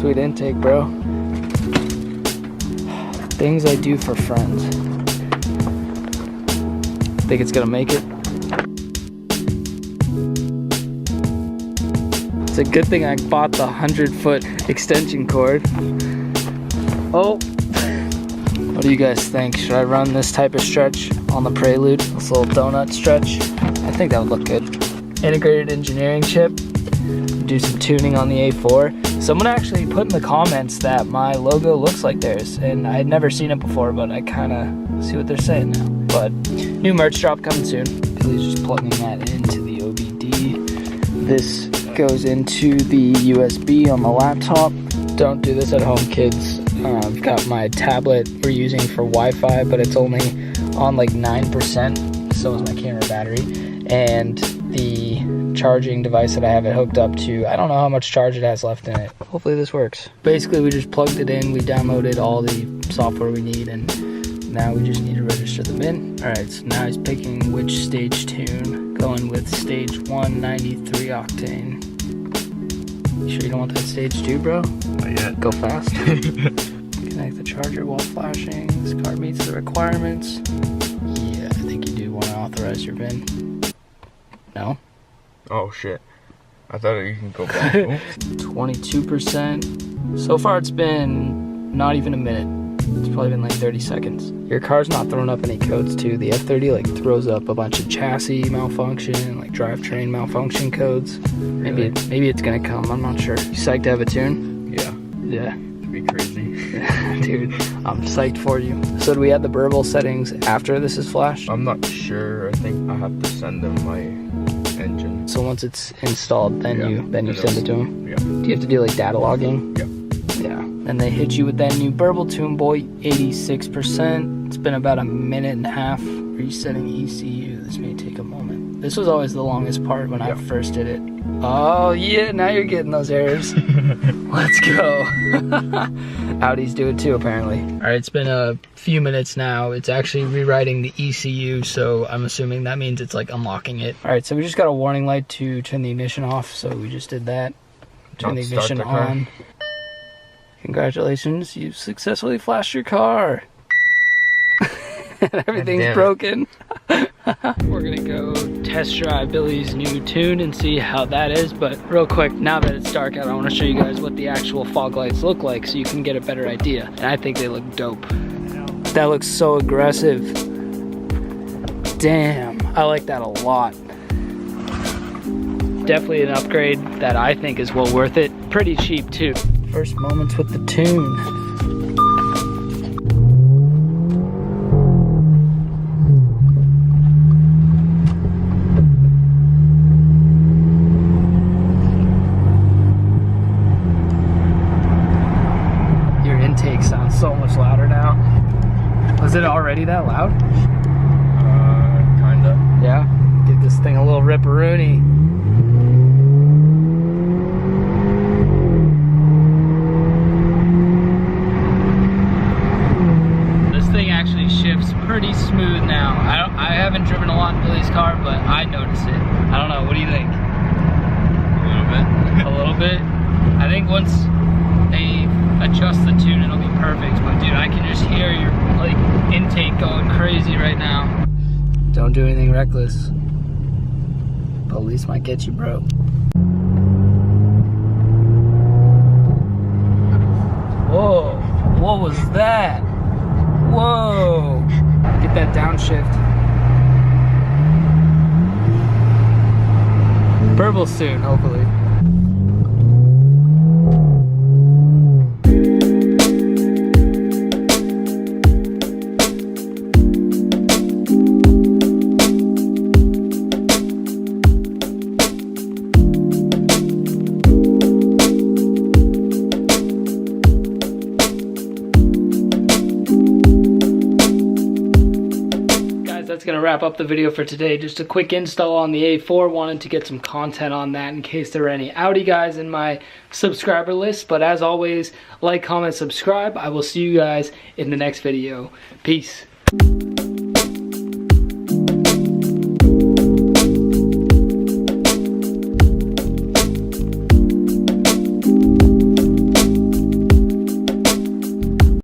sweet intake, bro. Things I do for friends. Think it's gonna make it? It's a good thing I bought the 100-foot extension cord. Oh, what do you guys think? Should I run this type of stretch on the Prelude? This little donut stretch? I think that would look good. Integrated engineering chip. Do some tuning on the A4. Someone actually put in the comments that my logo looks like theirs, and I had never seen it before, but I kind of see what they're saying now. But new merch drop coming soon. Billy's just plugging that into the OBD. This goes into the USB on the laptop. Don't do this at home, kids. I've got my tablet we're using for Wi-Fi, but it's only on like 9%. So is my camera battery. And the charging device that I have it hooked up to, I don't know how much charge it has left in it. Hopefully this works. Basically, we just plugged it in, we downloaded all the software we need, and now we just need to register the VIN. All right, so now he's picking which stage tune. Going with stage 193 Octane. You sure you don't want that stage 2, bro? Not yet. Go fast. Connect the charger while flashing. This car meets the requirements. Yeah, I think you do want to authorize your VIN. No? Oh shit. I thought you can go back. 22%. So far it's been not even a minute. It's probably been like 30 seconds. Your car's not throwing up any codes too. The F30 like throws up a bunch of chassis malfunction, like drivetrain malfunction codes. Really? Maybe it's gonna come, I'm not sure. You psyched to have a tune? Yeah. Yeah. It'd be crazy. Dude, I'm psyched for you. So do we add the burble settings after this is flashed? I'm not sure. I think I have to send them my engine. So once it's installed, then you send it to them? Yeah. Do you have to do like data logging? Yeah. Yeah. And they hit you with that new burble tune, boy, 86%. It's been about a minute and a half. Resetting ECU. This may take a moment. This was always the longest part when I first did it. Oh yeah, now you're getting those errors. Let's go. Audis do it too, apparently. All right, it's been a few minutes now. It's actually rewriting the ECU, so I'm assuming that means it's like unlocking it. All right, so we just got a warning light to turn the ignition off, so we just did that. Turn the ignition on. Congratulations, you've successfully flashed your car. Everything's broken. We're gonna go test drive Billy's new tune and see how that is, but real quick, now that it's dark out, I want to show you guys what the actual fog lights look like so you can get a better idea. And I think they look dope. That looks so aggressive. Damn, I like that a lot. Definitely an upgrade that I think is well worth it. Pretty cheap too. First moments with the tune. Sounds so much louder now. Was it already that loud? Kinda. Yeah? Give this thing a little ripperoonie. This thing actually shifts pretty smooth now. I haven't driven a lot in Billy's car, but I notice it. I don't know, what do you think? A little bit. A little bit? I think once they adjust the tune, it'll be perfect. But dude, I can just hear your like intake going crazy right now. Don't do anything reckless. Police might get you, bro. Whoa, what was that? Whoa, get that downshift. Burble soon, hopefully. That's gonna wrap up the video for today. Just a quick install on the A4. Wanted to get some content on that in case there were any Audi guys in my subscriber list. But as always, like, comment, subscribe. I will see you guys in the next video. Peace.